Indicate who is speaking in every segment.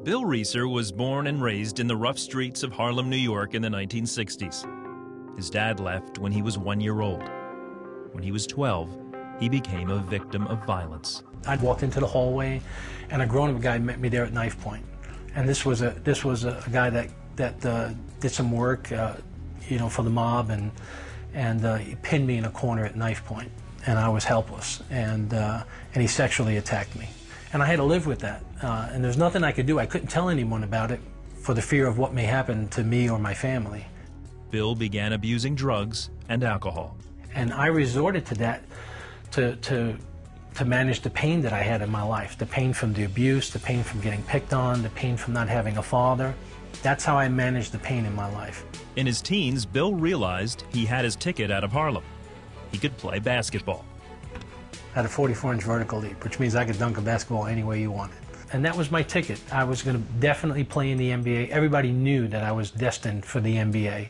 Speaker 1: Bill Rieser was born and raised in the rough streets of Harlem, New York in the 1960s. His dad left when he was 1 year old. When he was 12, he became a victim of violence.
Speaker 2: I walked into the hallway, and a grown-up guy met me there at knife point. And this was a guy that did some work, for the mob, and he pinned me in a corner at knife point, and I was helpless, and he sexually attacked me. And I had to live with that, and there's nothing I could do. I couldn't tell anyone about it for the fear of what may happen to me or my family.
Speaker 1: Bill began abusing drugs and alcohol.
Speaker 2: And I resorted to that to manage the pain that I had in my life, the pain from the abuse, the pain from getting picked on, the pain from not having a father. That's how I managed the pain in my life.
Speaker 1: In his teens, Bill realized he had his ticket out of Harlem. He could play basketball.
Speaker 2: I had a 44-inch vertical leap, which means I could dunk a basketball any way you wanted. And that was my ticket. I was going to definitely play in the NBA. Everybody knew that I was destined for the NBA.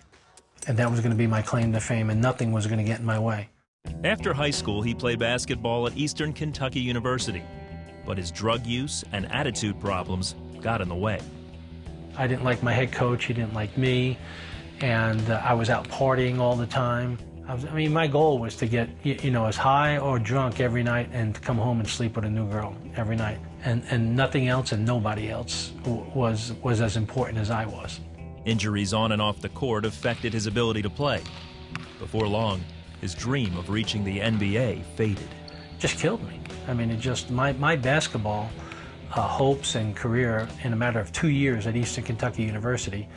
Speaker 2: And that was going to be my claim to fame, and nothing was going to get in my way.
Speaker 1: After high school, he played basketball at Eastern Kentucky University. But his drug use and attitude problems got in the way.
Speaker 2: I didn't like my head coach. He didn't like me. And I was out partying all the time. My goal was to get, as high or drunk every night and to come home and sleep with a new girl every night. And nothing else and nobody else was as important as I was.
Speaker 1: Injuries on and off the court affected his ability to play. Before long, his dream of reaching the NBA faded.
Speaker 2: Just killed me. My basketball hopes and career in a matter of 2 years at Eastern Kentucky University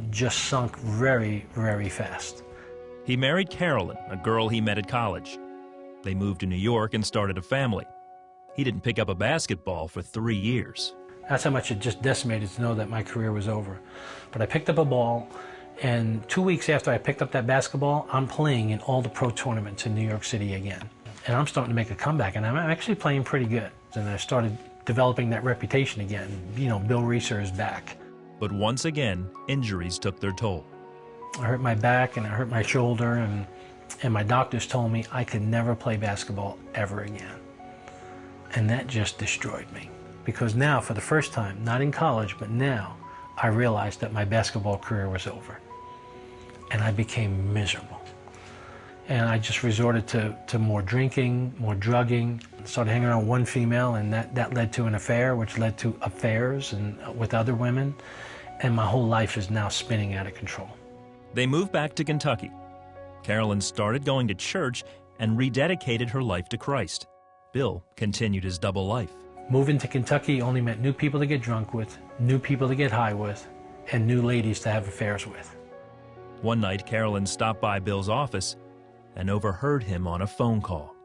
Speaker 2: just sunk very, very fast.
Speaker 1: He married Carolyn, a girl he met at college. They moved to New York and started a family. He didn't pick up a basketball for 3 years.
Speaker 2: That's how much it just decimated to know that my career was over. But I picked up a ball, and 2 weeks after I picked up that basketball, I'm playing in all the pro tournaments in New York City again. And I'm starting to make a comeback, and I'm actually playing pretty good. And I started developing that reputation again. Bill Rieser is back.
Speaker 1: But once again, injuries took their toll.
Speaker 2: I hurt my back and I hurt my shoulder, and my doctors told me I could never play basketball ever again. And that just destroyed me. Because now, for the first time, not in college, but now, I realized that my basketball career was over. And I became miserable. And I just resorted to more drinking, more drugging, started hanging around one female, and that led to an affair, which led to affairs and with other women. And my whole life is now spinning out of control.
Speaker 1: They moved back to Kentucky. Carolyn started going to church and rededicated her life to Christ. Bill continued his double life.
Speaker 2: Moving to Kentucky only meant new people to get drunk with, new people to get high with, and new ladies to have affairs with.
Speaker 1: One night, Carolyn stopped by Bill's office and overheard him on a phone call.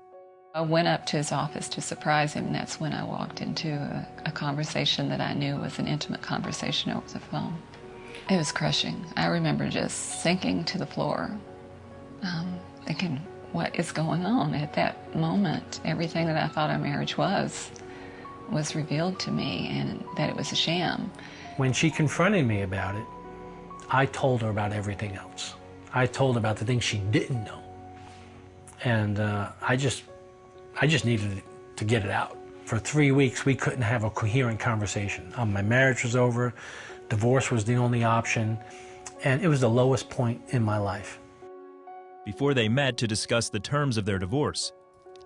Speaker 3: I went up to his office to surprise him, and that's when I walked into a conversation that I knew was an intimate conversation over the phone. It was crushing. I remember just sinking to the floor, thinking, what is going on? At that moment, everything that I thought our marriage was revealed to me, and that it was a sham.
Speaker 2: When she confronted me about it, I told her about everything else. I told her about the things she didn't know. And I just needed to get it out. For 3 weeks, we couldn't have a coherent conversation. My marriage was over. Divorce was the only option. And it was the lowest point in my life.
Speaker 1: Before they met to discuss the terms of their divorce,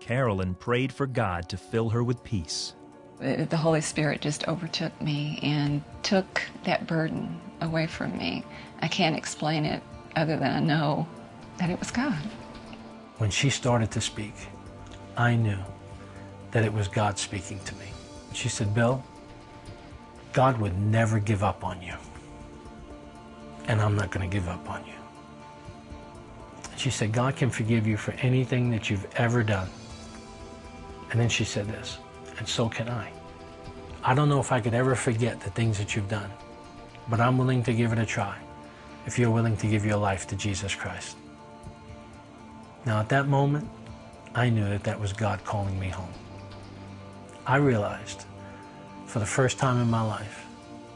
Speaker 1: Carolyn prayed for God to fill her with peace.
Speaker 3: The Holy Spirit just overtook me and took that burden away from me. I can't explain it other than I know that it was God.
Speaker 2: When she started to speak, I knew that it was God speaking to me. She said, Bill, God would never give up on you. And I'm not going to give up on you. And she said, God can forgive you for anything that you've ever done. And then she said this, and so can I. I don't know if I could ever forget the things that you've done, but I'm willing to give it a try if you're willing to give your life to Jesus Christ. Now, at that moment, I knew that that was God calling me home. I realized, for the first time in my life,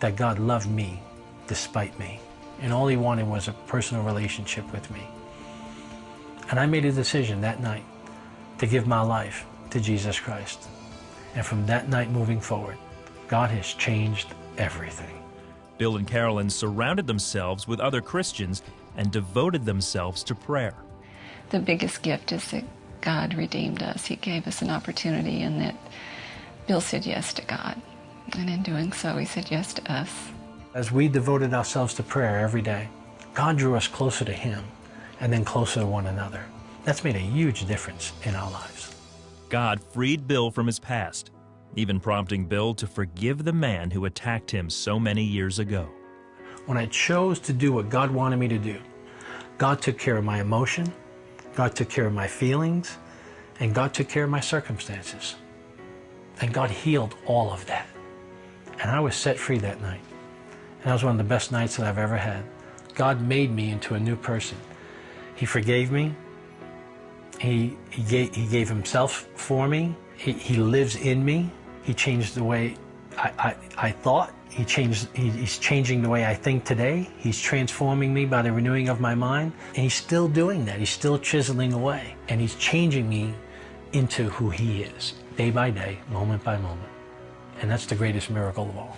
Speaker 2: that God loved me despite me, and all He wanted was a personal relationship with me. And I made a decision that night to give my life to Jesus Christ. And from that night moving forward, God has changed everything.
Speaker 1: Bill and Carolyn surrounded themselves with other Christians and devoted themselves to prayer.
Speaker 3: The biggest gift is that God redeemed us. He gave us an opportunity, and that Bill said yes to God. And in doing so, he said yes to us.
Speaker 2: As we devoted ourselves to prayer every day, God drew us closer to Him and then closer to one another. That's made a huge difference in our lives.
Speaker 1: God freed Bill from his past, even prompting Bill to forgive the man who attacked him so many years ago.
Speaker 2: When I chose to do what God wanted me to do, God took care of my emotion, God took care of my feelings, and God took care of my circumstances. And God healed all of that. And I was set free that night. And that was one of the best nights that I've ever had. God made me into a new person. He forgave me. He gave Himself for me. He lives in me. He changed the way I thought. He's changing the way I think today. He's transforming me by the renewing of my mind. And He's still doing that. He's still chiseling away. And He's changing me into who He is, day by day, moment by moment. And that's the greatest miracle of all.